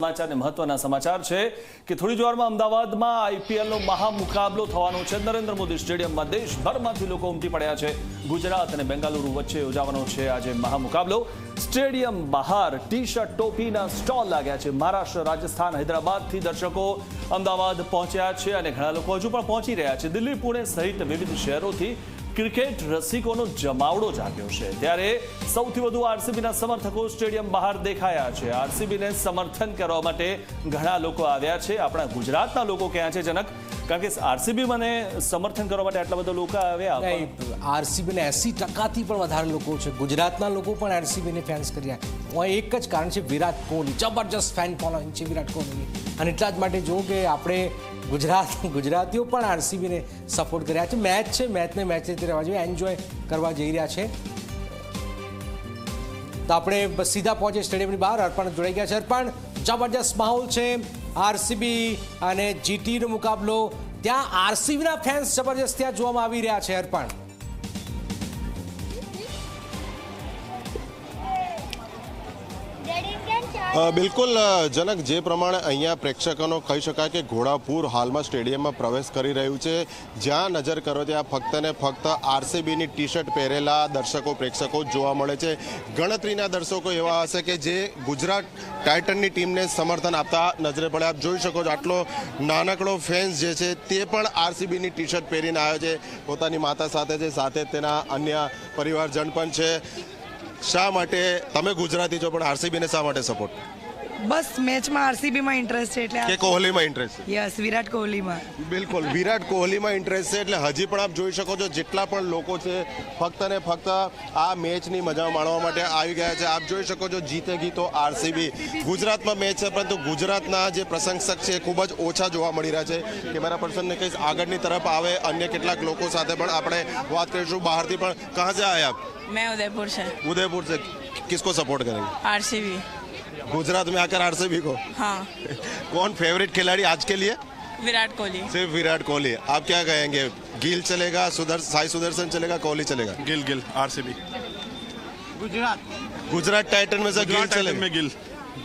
સમાચાર ને મહત્વના સમાચાર છે કે થોડી જ વારમાં અમદાવાદમાં આઈપીએલનો મહામુકાબલો થવાનો છે। નરેન્દ્ર મોદી સ્ટેડિયમમાં દેશભરમાંથી લોકો ઉમટી પડ્યા છે। ગુજરાત અને બેંગાલુરુ વચ્ચે યોજાવાનો છે આજે મહામુકાબલો। સ્ટેડિયમ બહાર ટી શર્ટ ટોપીના સ્ટોલ લાગ્યા છે। મહારાષ્ટ્ર, રાજસ્થાન, હૈદરાબાદથી દર્શકો અમદાવાદ પહોંચ્યા છે અને ઘણા લોકો હજુ પણ પહોંચી રહ્યા છે। દિલ્હી, પુણે સહિત વિવિધ શહેરોથી ક્રિકેટ રસિકોનો જમાવડો જાગ્યો છે। ત્યારે સૌથી વધુ આરસીબીના સમર્થકો સ્ટેડિયમ બહાર દેખાયા છે। આરસીબીને સમર્થન કરવા માટે ઘણા લોકો આવ્યા છે। આપણા ગુજરાતના લોકો ક્યાં છે જનક? કારણ કે આરસીબી મને સમર્થન કરવા માટે આટલા બધા લોકો આવ્યા। આરસીબીને 80%થી પણ વધારે લોકો છે। ગુજરાતના લોકો પણ આરસીબીને ફેન્સ કર્યા। એક જ કારણ છે, વિરાટ કોહલી જબરજસ્ત ફેન ફોલોઈંગ છે વિરાટ કોહલીની, અને એટલા જ માટે જો કે આપણે ગુજરાતીઓ પણ આરસીબીને સપોર્ટ કર્યા છે। મેચ છે, મેચને મેચ રીતે રહેવા જોઈએ, એન્જોય કરવા જઈ રહ્યા છે। તો આપણે બસ સીધા પહોંચે સ્ટેડિયમની બહાર। અર્પણ જોડાઈ ગયા છે। અર્પણ, જબરજસ્ત માહોલ છે, આરસીબી અને જીટીનો મુકાબલો, ત્યાં આરસીબીના ફેન્સ જબરજસ્ત ત્યાં જોવામાં આવી રહ્યા છે। અર્પણ, બિલકુલ જનક, જે પ્રમાણે અહીંયા પ્રેક્ષકોનો કહી શકાય કે ઘોડાપુર હાલમાં સ્ટેડિયમમાં પ્રવેશ કરી રહ્યું છે। જ્યાં નજર કરો ત્યાં ફક્ત ને ફક્ત આરસીબીની ટી શર્ટ પહેરેલા દર્શકો પ્રેક્ષકો જોવા મળે છે। ગણતરીના દર્શકો એવા હશે કે જે ગુજરાત ટાઇટનની ટીમને સમર્થન આપતા નજરે પડે। આપ જોઈ શકો છો આટલો નાનકડો ફેન્સ જે છે તે પણ આરસીબીની ટી શર્ટ પહેરીને આવ્યો છે। પોતાની માતા સાથે છે, સાથે તેના અન્ય પરિવારજન પણ છે। શા માટે તમે ગુજરાતી છો પણ આરસીબીને શા માટે સપોર્ટ? બસ મેચમાં આરસીબીમાં ઇન્ટરેસ્ટ છે એટલે કે કોહલીમાં ઇન્ટરેસ્ટ છે? યસ, વિરાટ કોહલીમાં। બિલકુલ, વિરાટ કોહલીમાં ઇન્ટરેસ્ટ છે એટલે હજી પણ આપ જોઈ શકો છો જેટલા પણ લોકો છે ફક્ત ને ફક્ત આ મેચની મજા માણવા માટે આવી ગયા છે। આપ જોઈ શકો છો જીતેગી તો આરસીબી। ગુજરાતમાં મેચ છે પરંતુ ગુજરાતના જે પ્રશંસક છે ખૂબ જ ઓછા જોવા મળી રહ્યા છે। કેમેરા પર્સનને કહીશ આગળની તરફ આવે, અન્ય કેટલાક લોકો સાથે પણ આપણે વાત કરીશું બહારથી પણ। કહાં से आए आप? मैं उदयपुर से। उदयपुर से। किसको सपोर्ट करेंगे? आरसीबी। गुजरात में आकर आरसीबी को? हाँ। कौन फेवरेट खिलाड़ी आज के लिए? विराट कोहली। सिर्फ विराट कोहली। आप क्या कहेंगे, गिल चलेगा, साई सुदर्शन चलेगा, कोहली चलेगा? गिल आरसीबी। गुजरात टाइटन में से गिल चलेगा? में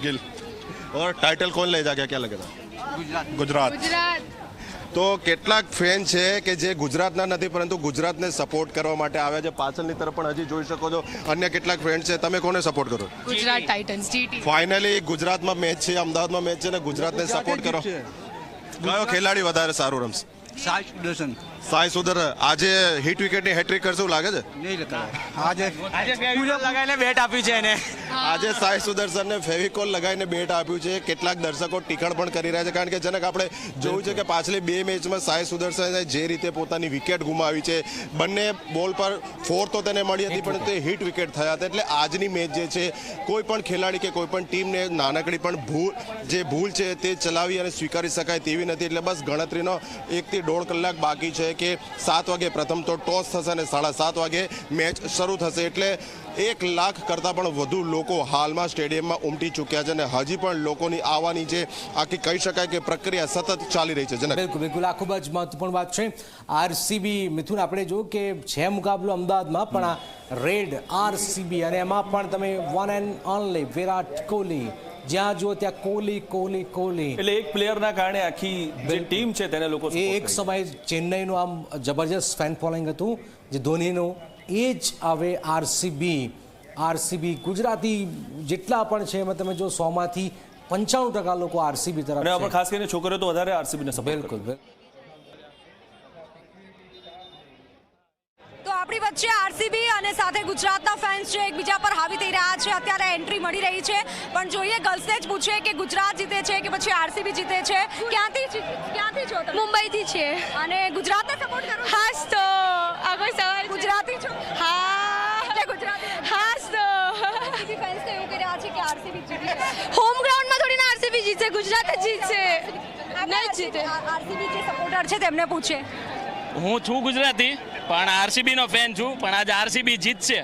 गिल। और टाइटल कौन ले जाएगा, क्या लगेगा? गुजरात। તો કેટલાક ફેન છે કે જે ગુજરાતના નથી પરંતુ ગુજરાતને સપોર્ટ કરવા માટે આવ્યા છે। પાછળની તરફ પણ હજી જોઈ શકો છો અન્ય કેટલાક ફ્રેન્ડ છે। તમે કોને સપોર્ટ કરો? Gujarat titans, GT. ફાઇનલી ગુજરાતમાં મેચ છે, અમદાવાદમાં મેચ છે ને ગુજરાતને સપોર્ટ કરો। કયો ખેલાડી વધારે સારું રમશે? સાઈ સુદર્શન। સાઈ સુદર્શન આજે હિટ વિકેટની હેટ્રિક કરશે એવું લાગે છે? નહીં લગતા આજે લગાવીને બેટ આપ્યું છે એને। આજે સાઈ સુદર્શનને ફેવિકોલ લગાવીને બેટ આપ્યું છે। કેટલાક દર્શકો ટીખણ પણ કરી રહ્યા છે કારણ કે જનક આપણે જોયું છે કે પાછલી બે મેચમાં સાઈ સુદર્શને જે રીતે પોતાની વિકેટ ગુમાવી છે, બંને બોલ પર 4 તો તેને મળી હતી પણ તે હિટ વિકેટ થયા હતા। એટલે આજની મેચ જે છે કોઈ પણ ખેલાડી કે કોઈ પણ ટીમને નાનકડી પણ ભૂલ છે તે ચલાવી અને સ્વીકારી શકાય તેવી નથી। એટલે બસ ગણતરીનો 1 થી 1.5 કલાક બાકી છે કે 7 વાગે પ્રથમ તો ટોસ થશે અને 7:30 વાગે મેચ શરૂ થશે। એટલે 1 લાખ કરતાં પણ વધુ લોકો હાલમાં સ્ટેડિયમમાં ઉમટી ચૂક્યા છે અને હજી પણ લોકોની આવવાની છે આખી કહી શકાય કે પ્રક્રિયા સતત ચાલી રહી છે। બિલકુલ, આ ખૂબ જ મહત્વપૂર્ણ વાત છે। આરસીબી મિથુન, આપણે જો કે છે મુકાબલો અમદાવાદમાં પણ આ રેડ આરસીબી, અને એમાં પણ તમે one and only Virat Kohli, જ્યાં જુઓ ત્યાં કોહલી। એટલે એક પ્લેયરના કારણે આખી જે ટીમ છે તેને લોકો એક સમયે ચેન્નઈનું આમ જબરજસ્ત ફેન ફોલોઈંગ હતું જે ધોનીનું, એ જ હવે આરસીબી ગુજરાતી જેટલા પણ છે એમાં તમે જો 100માંથી 95% લોકો આરસીબી તરફ છે। ખાસ કરીને છોકરીઓ તો વધારે આરસીબીને સપોર્ટ કરે। બિલકુલ। આપણી વચ્ચે આરસીબી અને સાથે ગુજરાતના ફેન્સ છે એકબીજા પર હાવી થઈ રહ્યા છે। અત્યારે એન્ટ્રી મળી રહી છે પણ જોઈએ ગર્લ્સને જ પૂછે કે ગુજરાત જીતે છે કે પછી આરસીબી જીતે છે। ક્યાંથી છો તમે? મુંબઈથી છે। અને ગુજરાતને સપોર્ટ કરો? હાસ તો આ કોઈ સવાલ? ગુજરાતી છો? હા એટલે ગુજરાતી હાસ તો આરસીબી ફેન્સ તો એવું કહી રહ્યા છે કે આરસીબી જીતે છે। હોમ ગ્રાઉન્ડમાં થોડી ના આરસીબી જીતશે, ગુજરાત જ જીતશે, નહીં જીતે। આરસીબી જે સપોર્ટર છે તેમને પૂછે। હું છું ગુજરાતી પણ આરસીબી નો ફેન છું, પણ આજે આરસીબી જીતશે।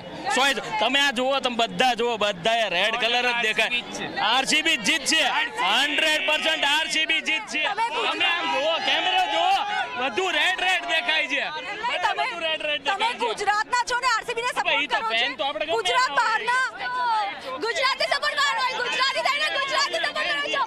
તમે આ જુઓ, તમે બધા જુઓ, બધા રેડ કલર જ દેખાય। આરસીબી જીતશે, 100% આરસીબી જીતશે। તમે આમ જુઓ, કેમેરો જુઓ, બધું રેડ દેખાય છે। તમે ગુજરાતના છો ને આરસીબી ને સપોર્ટ કરો છો? ગુજરાત બહારના ગુજરાતી સપોર્ટ કરો, ગુજરાતી થઈને ગુજરાતી સપોર્ટ કરો છો।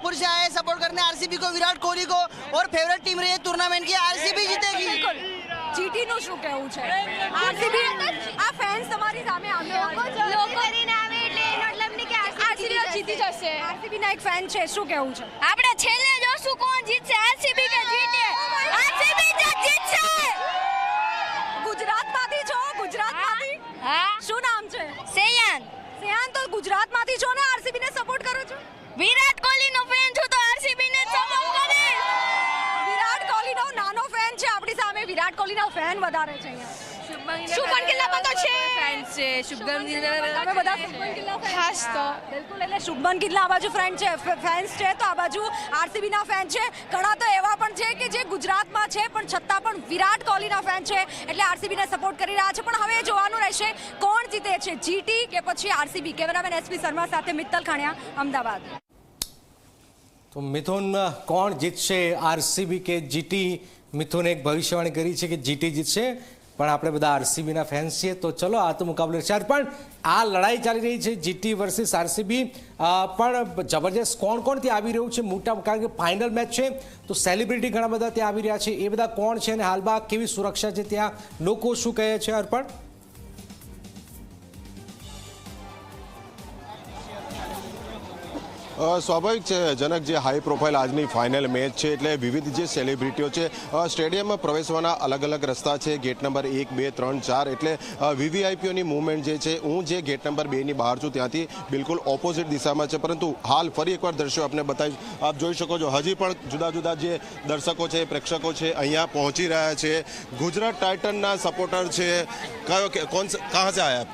नागपुर से आए सपोर्ट करने आरसीबी को, विराट कोहली को, और फेवरेट टीम रही है टूर्नामेंट की, आरसीबी जीतेगी। જીટી નું શું કહેવું છે? આરસીબી આ ફેન્સ તમારી સામે આવ્યા લોકો કરીને આવે એટલે મતલબ નહીં કે આરસીબી જીતી જશે. આરસીબી ના એક ફેન છે, શું કહેવું છે? આપણે છેલ્લે જોશું કોણ જીતશે, આરસીબી કે જીતે. આરસીબી જ જીતશે. ગુજરાતમાંથી છો? ગુજરાતમાંથી? હા. શું નામ છે? સેયાન. સેયાન, તો ગુજરાતમાંથી છો ને આરસીબી ને સપોર્ટ કરો છો? વિરાટ કોહલી નો ફેન છું તો આરસીબી ને સપોર્ટ કરીશ. વિરાટ કોહલી નો નાનો ફેન છે આપણી સામે, વિરાટ કોહલી નો ફેન વધારે છે અહીંયા. શુભમન ગિલ પણ તો છે. ફેન છે શુભમન ગિલ. તમે બધા શુભમન ગિલ ના ફેન? ખાસ તો બિલકુલ, એટલે શુભમન ગિલ આ બાજુ ફેન્સ છે તો આ બાજુ આરસીબી ના ફેન છે. ઘણા તો એવા પણ છે કે જે ગુજરાતમાં છે પણ છતાં પણ વિરાટ કોહલી ના ફેન છે, એટલે આરસીબી ને સપોર્ટ કરી રહ્યા છે. પણ હવે જોવાનું રહેશે કોણ જીતે છે, જીટી કે પછી આરસીબી. કેમેરામેન એસપી શર્મા સાથે મિત્તલ ખાણિયા, અમદાવાદ. તો મિથુન, કોણ જીતશે, આરસીબી કે જીટી? મિથુને એક ભવિષ્યવાણી કરી છે કે જીટી જીતશે, પણ આપણે બધા આરસીબીના ફેન્સ છીએ, તો ચલો આ તો મુકાબલો છે. પણ આ લડાઈ ચાલી રહી છે જીટી વર્સિસ આરસીબી, પણ જબરજસ્ત કોણ કોણ ત્યાં આવી રહ્યું છે મોટા, કારણ કે ફાઇનલ મેચ છે તો સેલિબ્રિટી ઘણા બધા ત્યાં આવી રહ્યા છે. એ બધા કોણ છે અને હાલમાં કેવી સુરક્ષા છે ત્યાં, લોકો શું કહે છે અર્પણ? સ્વાભાવિક છે જનક, જે હાઈ પ્રોફાઇલ આજની ફાઇનલ મેચ છે એટલે વિવિધ જે સેલિબ્રિટીઓ છે સ્ટેડિયમમાં પ્રવેશવાના અલગ અલગ રસ્તા છે. ગેટ નંબર 1, 2, 3, 4 એટલે વીવીઆઈપીઓની મૂવમેન્ટ જે છે, હું જે ગેટ નંબર 2 ની બહાર છું ત્યાંથી બિલકુલ ઓપોઝિટ દિશામાં છે. પરંતુ હાલ ફરી એકવાર દ્રશ્યો આપને બતાવીશ. આપ જોઈ શકો છો હજી પણ જુદા જુદા જે દર્શકો છે, પ્રેક્ષકો છે અહીંયા પહોંચી રહ્યા છે. ગુજરાત टाइटनના સપોર્ટર છે. કયો कौन कहाँ से आए आप?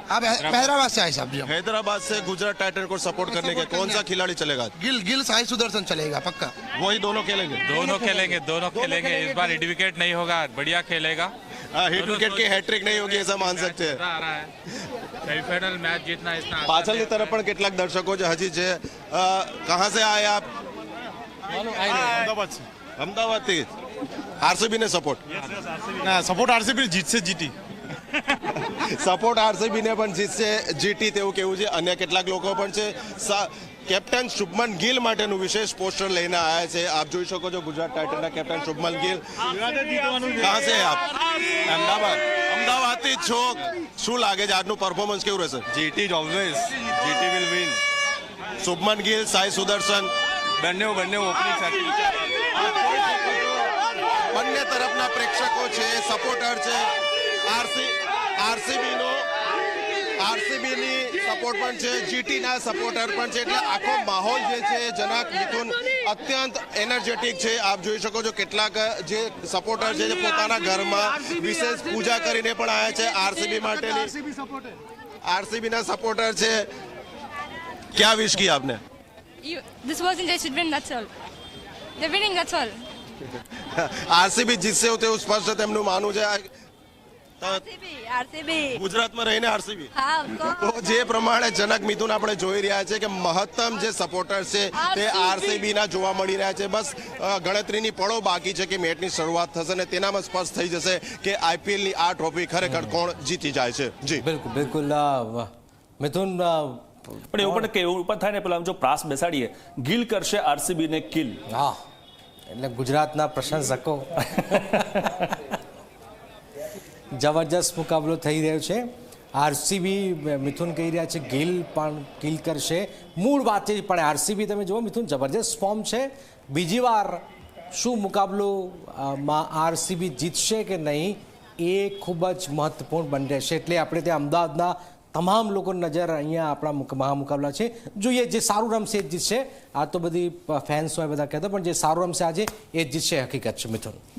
हैदराबाद से आए साहब जी. हैदराबाद से गुजरात टाइटन को सपोर्ट करने के कौन सा खिलाड़ी चलेगा? गिल साई सुदर्शन चलेगा पक्का. वही दोनों खेलेंगे. दोनों खेलेंगे. इस बार हिट विकेट नहीं होगा, बढ़िया खेलेगा. हिट विकेट की हैट्रिक नहीं होगी ऐसा मान सकते हैं. सेमीफाइनल मैच जीतना इतना પાછળની તરફ પણ કેટલાક દર્શકો છે હજી છે. कहाँ से आए आप? अहमदाबाद થી. आरसीबी ने सपोर्ट ના સપોર્ટ આરસીબી જીતશે જીટી. સપોર્ટ આરસીબી ને પણ જીતશે જીટી તેવું કેવું છે. અન્ય કેટલાક લોકો પણ છે. કેપ્ટન શુભમન ગિલ માટેનું વિશેષ પોસ્ટર લઈને આવ્યા છે. આપ જોઈ શકો છો ગુજરાત ટાઇટનના કેપ્ટન શુભમન ગિલ. કહાં સે આપ? અમદાવાદથી છો. શું લાગે છે આજનું પરફોર્મન્સ કેવું રહેશે? જીટી જ always. GT will win. Shubman Gill, Sai Sudharsan બંને ઓપનિંગ સાથે. બંને તરફના પ્રેક્ષકો છે, સપોર્ટર છે. આરસીબીની સપોર્ટ પણ છે, જીટીના સપોર્ટર પણ છે. એટલે આખો માહોલ જે છે જનક, મિથુન, અત્યંત એનર્જેટિક છે. આપ જોઈ શકો છો કેટલાક જે સપોર્ટર છે જે પોતાના ઘરમાં વિશેષ પૂજા કરીને પણ આવ્યા છે આરસીબી માટેની. આરસીબીના સપોર્ટર છે. क्या विश की आपने? This wasn't they should win, that's all. They're winning, that's all. RCB જીતશે તેવું સ્પષ્ટ તેમનું માનવું છે. આરસીબી ગુજરાતમાં રહીને આરસીબી. હા, તો જે પ્રમાણે જનક, મિથુન, આપણે જોઈ રહ્યા છે કે મહત્તમ જે સપોર્ટર છે તે આરસીબી ના જોવા મળી રહ્યા છે. બસ ગણતરીની પળો બાકી છે કે મેચની શરૂઆત થશે અને તેનામાં સ્પષ્ટ થઈ જશે કે આઈપીએલ ની આ ટ્રોફી ખરેખર કોણ જીતી જાય છે. જી બિલકુલ મિથુન, પણ એવું પણ કે એવું પણ થાય ને, પેલા જો પ્રાસ બેસાડીએ, ગિલ કરશે આરસીબી ને કિલ. હા, એટલે ગુજરાતના પ્રશંસકો જબરજસ્ત મુકાબલો થઈ રહ્યો છે. આરસીબી, મિથુન કહી રહ્યા છે ગિલ પણ કિલ કરશે. મૂળ વાત છે પણ આરસીબી તમે જુઓ મિથુન, જબરજસ્ત ફોર્મ છે. બીજી વાર શું મુકાબલોમાં આરસીબી જીતશે કે નહીં એ ખૂબ જ મહત્વપૂર્ણ બની રહેશે. એટલે આપણે ત્યાં અમદાવાદના તમામ લોકોની નજર અહીંયા આપણા મહામુકાબલા છે. જોઈએ જે સારું રમશે એ જ જીતશે. આ તો બધી ફેન્સ હોય બધા કહેતા, પણ જે સારું રમશે આજે એ જ જીતશે, હકીકત છે મિથુન.